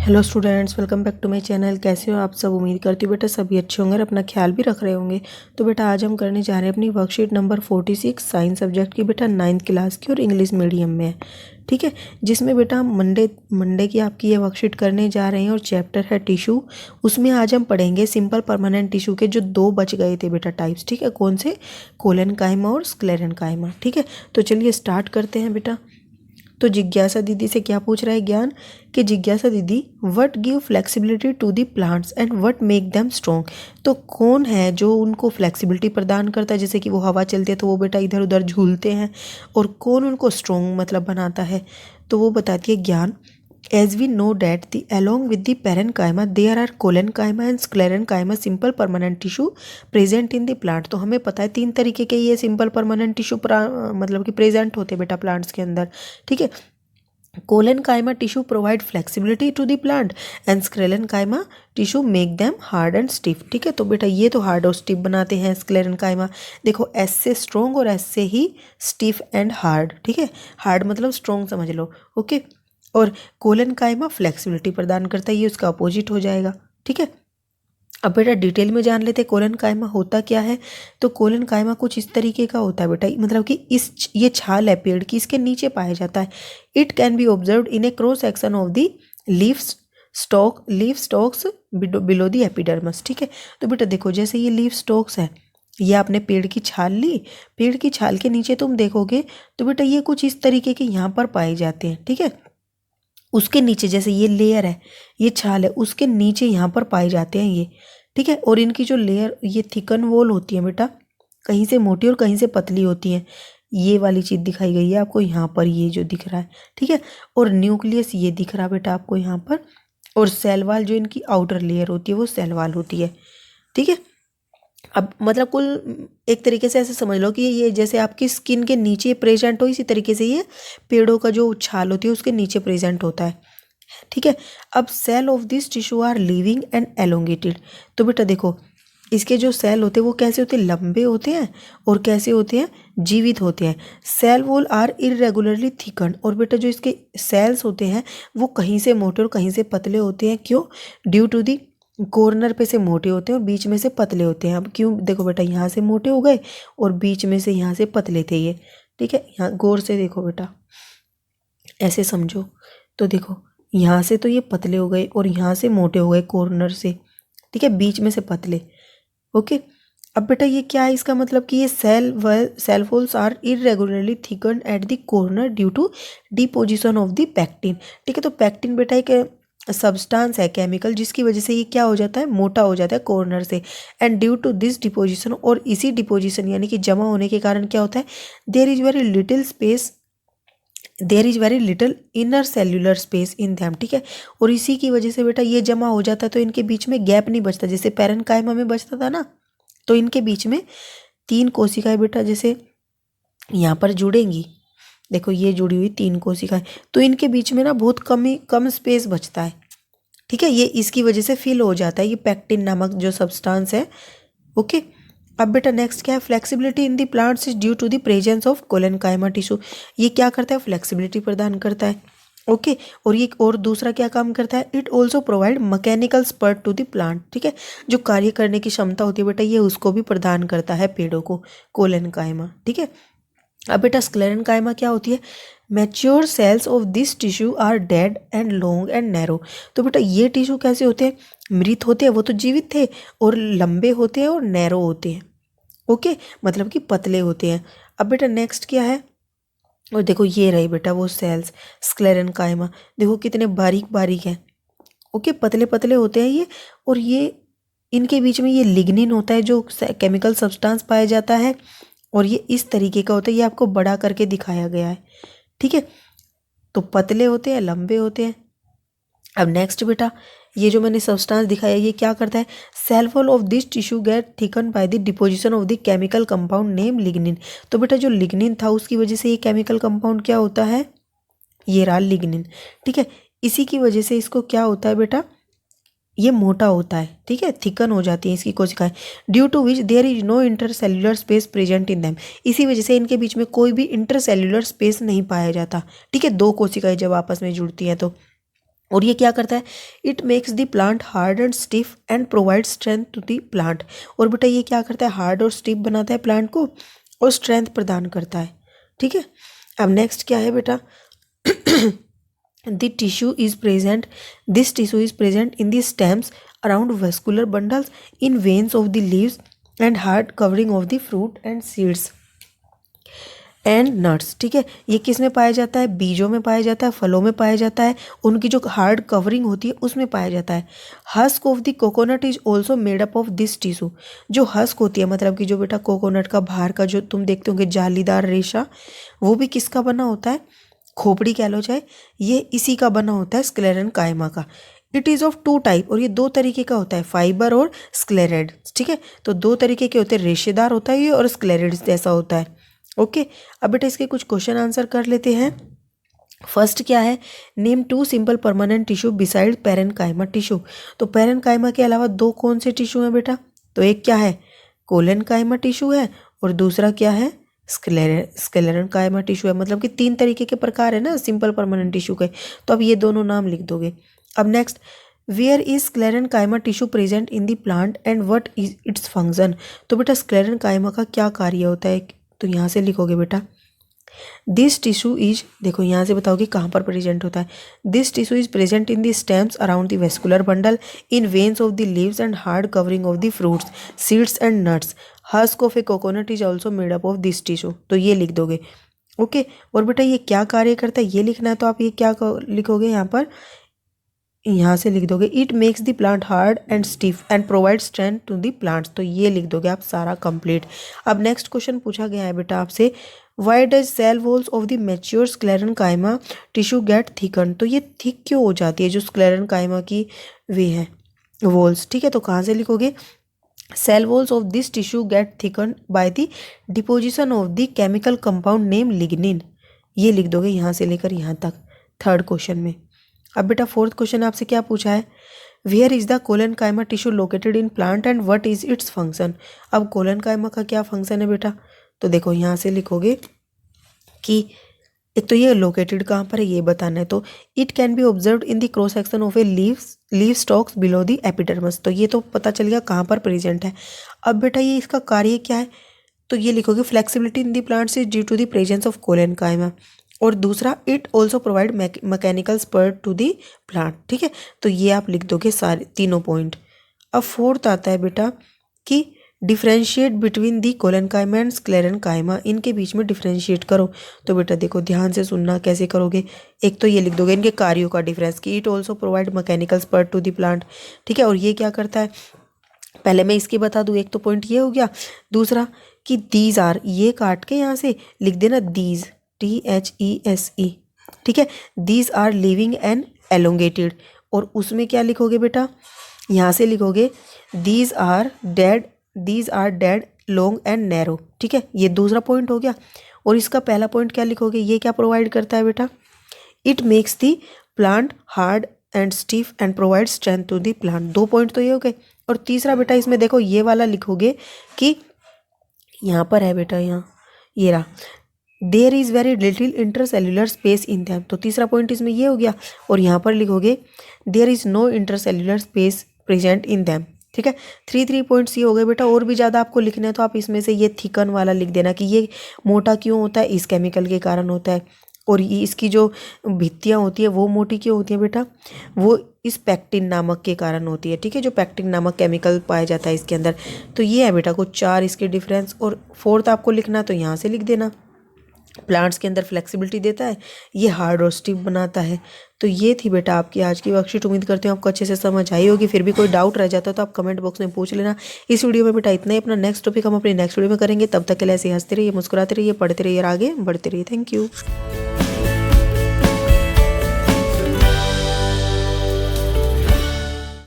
Hello students, welcome back to my channel. कैसे हो आप सब? उम्मीद करती हूँ बेटा सभी अच्छे होंगे और अपना ख्याल भी रख रहे होंगे। तो बेटा आज हम करने जा रहे हैं अपनी वर्कशीट नंबर 46 साइंस सब्जेक्ट की, बेटा 9th क्लास की और इंग्लिश मीडियम में है। ठीक है, जिसमें बेटा हम मंडे की आपकी ये वर्कशीट करने जा रहे हैं और चैप्टर है टिश्यू। उसमें आज हम पढ़ेंगे सिंपल परमानेंट टिश्यू के जो 2 बच गए थे बेटा टाइप्स। ठीक है, कौन से? कोलेनकाइमा और स्क्लेरेनकाइमा। ठीक है, तो चलिए स्टार्ट करते हैं बेटा। तो जिज्ञासा दीदी से क्या पूछ रहा है ज्ञान कि जिज्ञासा दीदी what give flexibility to the plants and what make them strong. तो कौन है जो उनको फ्लेक्सिबिलिटी प्रदान करता है, जैसे कि वो हवा चलती है तो वो बेटा इधर उधर झूलते हैं, और कौन उनको स्ट्रॉन्ग मतलब बनाता है? तो वो बताती है ज्ञान, as we know that the along with the parenchyma there are collenchyma and sclerenchyma simple permanent tissue present in the plant। तो हमें पता है 3 तरीके के ये सिंपल परमानेंट टिश्यू मतलब कि प्रेजेंट होते हैं बेटा प्लांट्स के अंदर। ठीक है, collenchyma tissue provide flexibility to the plant and sclerenchyma tissue make them hard and stiff. ठीक है, तो बेटा ये तो हार्ड और स्टिफ बनाते हैं स्क्लेरेनकाइमा। देखो एस से स्ट्रॉन्ग और एस से ही स्टिफ एंड हार्ड। ठीक है, हार्ड मतलब स्ट्रॉन्ग समझ लो। ओके, और कोलेनकाइमा फ्लेक्सिबिलिटी प्रदान करता है, ये उसका अपोजिट हो जाएगा। ठीक है, अब बेटा डिटेल में जान लेते हैं कोलेनकाइमा होता क्या है। तो कोलेनकाइमा कुछ इस तरीके का होता है बेटा, मतलब कि ये छाल है पेड़ की, इसके नीचे पाया जाता है। It can be observed in A cross section of the leaf stocks below the epidermis. ठीक है, तो बेटा देखो जैसे ये लीफ स्टॉक्स है, ये आपने पेड़ की छाल ली, पेड़ की छाल के नीचे तुम देखोगे तो बेटा ये कुछ इस तरीके के यहाँ पर पाए जाते हैं। ठीक है, उसके नीचे जैसे ये लेयर है, ये छाल है, उसके नीचे यहाँ पर पाए जाते हैं ये। ठीक है, और इनकी जो लेयर ये थिकन वॉल होती है बेटा, कहीं से मोटी और कहीं से पतली होती है। ये वाली चीज़ दिखाई गई है आपको यहाँ पर, ये जो दिख रहा है। ठीक है, और न्यूक्लियस ये दिख रहा बेटा आपको यहाँ पर, और सेल वाल जो इनकी आउटर लेयर होती है वो सेल वाल होती है। ठीक है, अब मतलब कुल एक तरीके से ऐसे समझ लो कि ये जैसे आपकी स्किन के नीचे प्रेजेंट हो, इसी तरीके से ये पेड़ों का जो छाल होती है उसके नीचे प्रेजेंट होता है। ठीक है, अब cell of this tissue are living and elongated. तो बेटा देखो इसके जो सेल होते हैं वो कैसे होते हैं? लंबे होते हैं, और कैसे होते हैं? जीवित होते हैं। Cell wall are irregularly thicken, और बेटा जो इसके सेल्स होते हैं वो कहीं से मोटे और कहीं से पतले होते हैं। क्यों? ड्यू टू दी कॉर्नर पे से मोटे होते हैं और बीच में से पतले होते हैं। अब क्यों? देखो बेटा यहाँ से मोटे हो गए और बीच में से यहाँ से पतले थे ये। ठीक है, यहाँ गौर से देखो बेटा, ऐसे समझो। तो देखो यहाँ से तो ये पतले हो गए और यहाँ से मोटे हो गए कॉर्नर से। ठीक है, बीच में से पतले। ओके, अब बेटा ये क्या है? इसका मतलब कि ये cell walls are irregularly thicken at the corner due to deposition of the pectin. ठीक है, तो पैक्टिन बेटा एक सब्सटेंस है केमिकल, जिसकी वजह से ये क्या हो जाता है? मोटा हो जाता है कॉर्नर से। And due to this deposition, और इसी डिपोजिशन यानी कि जमा होने के कारण क्या होता है? There is very little inner cellular space in them. ठीक है, और इसी की वजह से बेटा ये जमा हो जाता है, तो इनके बीच में गैप नहीं बचता, जैसे पैरेन्काइमा में बचता था ना। तो इनके बीच में 3 कोशिकाएं बेटा जैसे यहाँ पर जुड़ेंगी, देखो ये जुड़ी हुई 3 कोशिकाएं, तो इनके बीच में ना बहुत कम स्पेस बचता है। ठीक है, ये इसकी वजह से फिल हो जाता है, ये पैक्टिन नामक जो सब्सटेंस है। ओके, अब बेटा नेक्स्ट क्या है? Flexibility in the plants is due to the presence of collenchyma tissue. ये क्या करता है? फ्लेक्सिबिलिटी प्रदान करता है। ओके, और ये और दूसरा क्या काम करता है? It also provide mechanical support to the plant. ठीक है, जो कार्य करने की क्षमता होती है बेटा ये उसको भी प्रदान करता है पेड़ों को, कोलेनकाइमा। ठीक है, अब बेटा स्क्लेरेनकाइमा क्या होती है? Mature cells of this tissue are dead and long and narrow. तो बेटा ये टिश्यू कैसे होते हैं? मृत होते हैं, वो तो जीवित थे, और लंबे होते हैं और नैरो होते हैं। ओके, मतलब कि पतले होते हैं। अब बेटा नेक्स्ट क्या है? और देखो ये रही बेटा वो सेल्स स्क्लेरेनकाइमा, देखो कितने बारीक बारीक हैं। ओके, पतले पतले होते हैं ये, और ये इनके बीच में ये लिग्निन होता है जो केमिकल सब्सटेंस पाया जाता है, और ये इस तरीके का होता है, ये आपको बड़ा करके दिखाया गया है। ठीक है, तो पतले होते हैं, लंबे होते हैं। अब नेक्स्ट बेटा ये जो मैंने सब्सटेंस दिखाया ये क्या करता है? Cell wall of this tissue get thicken by the deposition of the chemical compound name lignin. तो बेटा जो लिग्निन था उसकी वजह से ये केमिकल कंपाउंड क्या होता है? ये रहा लिग्निन। ठीक है, इसी की वजह से इसको क्या होता है बेटा? ये मोटा होता है। ठीक है, थिकन हो जाती है इसकी कोशिकाएं, due to which there is no intercellular space present in them. इसी वजह से इनके बीच में कोई भी इंटरसेल्यूलर स्पेस नहीं पाया जाता। ठीक है, 2 कोशिकाएं जब आपस में जुड़ती हैं तो। और ये क्या करता है, it makes the plant hard and stiff and provide strength to the plant. और बेटा ये क्या करता है, हार्ड और स्टिफ बनाता है प्लांट को और स्ट्रेंथ प्रदान करता है। ठीक है, अब नेक्स्ट क्या है बेटा, the tissue is present this tissue is present in the stems around vascular bundles in veins of the leaves and hard covering of the fruit and seeds and nuts. ठीक है, ये किस में पाया जाता है, बीजों में पाया जाता है, फलों में पाया जाता है, उनकी जो हार्ड कवरिंग होती है उसमें पाया जाता है। Husk of the coconut is also made up of this tissue. जो हस्क होती है मतलब कि जो बेटा कोकोनट का बाहर का जो तुम देखते होंगे जालीदार रेशा, वो भी किसका बना होता है, खोपड़ी कह लो चाहे, ये इसी का बना होता है, स्क्लेरन कायमा का। It is of two type, और ये दो तरीके का होता है, फाइबर और स्क्लेरेड। ठीक है, तो दो तरीके के होते हैं, रेशेदार होता है ये और स्क्लेरेड जैसा होता है। ओके, अब बेटा इसके कुछ क्वेश्चन आंसर कर लेते हैं। फर्स्ट क्या है, name 2 simple permanent tissue beside parenchyma tissue. तो पैरेनकाइमा के अलावा दो कौन से टिश्यू हैं बेटा, तो एक क्या है, कोलेनकाइमा टिश्यू है, और दूसरा क्या है, स्क्लेरेनकाइमा टिश्यू है। मतलब कि 3 तरीके के प्रकार है ना सिंपल परमानेंट टिश्यू के, तो अब ये दोनों नाम लिख दोगे। अब next, where is sclerenchyma tissue present in the plant and what is its function. तो बेटा स्क्लेरेनकाइमा का क्या कार्य होता है, तो यहाँ से लिखोगे बेटा, दिस टिश्यू इज, देखो यहाँ से बताओगे कहाँ पर प्रेजेंट होता है, this tissue is present in the stems around the vascular bundle in veins of the leaves and hard covering of the fruits seeds and nuts. Husk of A coconut is also made up of this tissue, तो ये लिख दोगे। Okay, और बेटा ये क्या कार्य करता है ये लिखना है, तो आप ये क्या लिखोगे यहाँ पर, यहाँ से लिख दोगे, it makes the plant hard and stiff and provide strength to the plants, तो ये लिख दोगे आप सारा कंप्लीट। अब नेक्स्ट क्वेश्चन पूछा गया है बेटा आपसे, why does cell walls of the mature sclerenchyma tissue get thicken. तो ये थिक क्यों हो जाती है जो स्क्लेरेनकाइमा की वे है वॉल्स। ठीक है, तो कहाँ से लिखोगे, cell walls of this tissue get thicken by the deposition of the chemical compound name lignin, ये लिख दोगे यहाँ से लेकर यहाँ तक थर्ड क्वेश्चन में। अब बेटा फोर्थ क्वेश्चन आपसे क्या पूछा है, where is the collenchyma tissue located in plant and what is its function. अब कोलेनकाइमा का क्या फंक्शन है बेटा, तो देखो यहाँ से लिखोगे कि एक तो ये लोकेटेड कहाँ पर है ये बताना है, तो it can be observe in the cross section of A leave stocks below the epidermis, तो ये तो पता चल गया कहाँ पर प्रेजेंट है। अब बेटा ये इसका कार्य क्या है, तो ये लिखोगे flexibility in the plants is due to the presence of collenchyma, और दूसरा it also provide mechanical support to the plant. ठीक है, तो ये आप लिख दोगे सारे तीनों पॉइंट। अब फोर्थ आता है बेटा कि differentiate between the collenchyma and sclerenchyma, इनके बीच में डिफ्रेंशिएट करो। तो बेटा देखो ध्यान से सुनना कैसे करोगे, एक तो ये लिख दोगे इनके कार्यों का डिफरेंस कि it also provide mechanical support to the plant. ठीक है, और ये क्या करता है, पहले मैं इसकी बता दूँ, एक तो पॉइंट ये हो गया, दूसरा कि दीज आर, ये काट के यहाँ से लिख देना दीज, THESE। ठीक है, these are living and elongated, और उसमें क्या लिखोगे बेटा, यहाँ से लिखोगे these are dead long and narrow. ठीक है, ये दूसरा पॉइंट हो गया, और इसका पहला पॉइंट क्या लिखोगे, ये क्या प्रोवाइड करता है बेटा, it makes the plant hard and stiff and provide strength to the plant. 2 point तो ये हो गए, और तीसरा बेटा इसमें देखो ये वाला लिखोगे कि यहाँ पर है बेटा, यहाँ ये रहा, there is very little intercellular space in them, तो तीसरा पॉइंट इसमें ये हो गया, और यहाँ पर लिखोगे there is no intercellular space present in them. ठीक है, 3 पॉइंट्स ये हो गए बेटा, और भी ज़्यादा आपको लिखना है तो आप इसमें से ये थिकन वाला लिख देना कि ये मोटा क्यों होता है, इस केमिकल के कारण होता है, और ये इसकी जो भित्तियाँ होती है वो मोटी क्यों होती है बेटा, वो इस पैक्टिन नामक के कारण होती है। ठीक है, जो पैक्टिन नामक केमिकल पाया जाता है इसके अंदर। तो ये है बेटा कुछ 4 इसके डिफरेंस, और फोर्थ आपको लिखना तो यहाँ से लिख देना, प्लांट्स के अंदर फ्लेक्सिबिलिटी देता है, ये हार्ड और स्टिफ बनाता है। तो ये थी बेटा आपकी आज की वर्कशीट, उम्मीद करती हूँ आपको अच्छे से समझ आई होगी। फिर भी कोई डाउट रह जाता है तो आप कमेंट बॉक्स में पूछ लेना। इस वीडियो में बेटा इतना ही, अपना नेक्स्ट टॉपिक हम अपनी नेक्स्ट वीडियो में करेंगे। तब तक के लिए ऐसे हंसते रहिए, मुस्कुराते रहिए, पढ़ते रहिए और आगे बढ़ते रहिए। Thank you.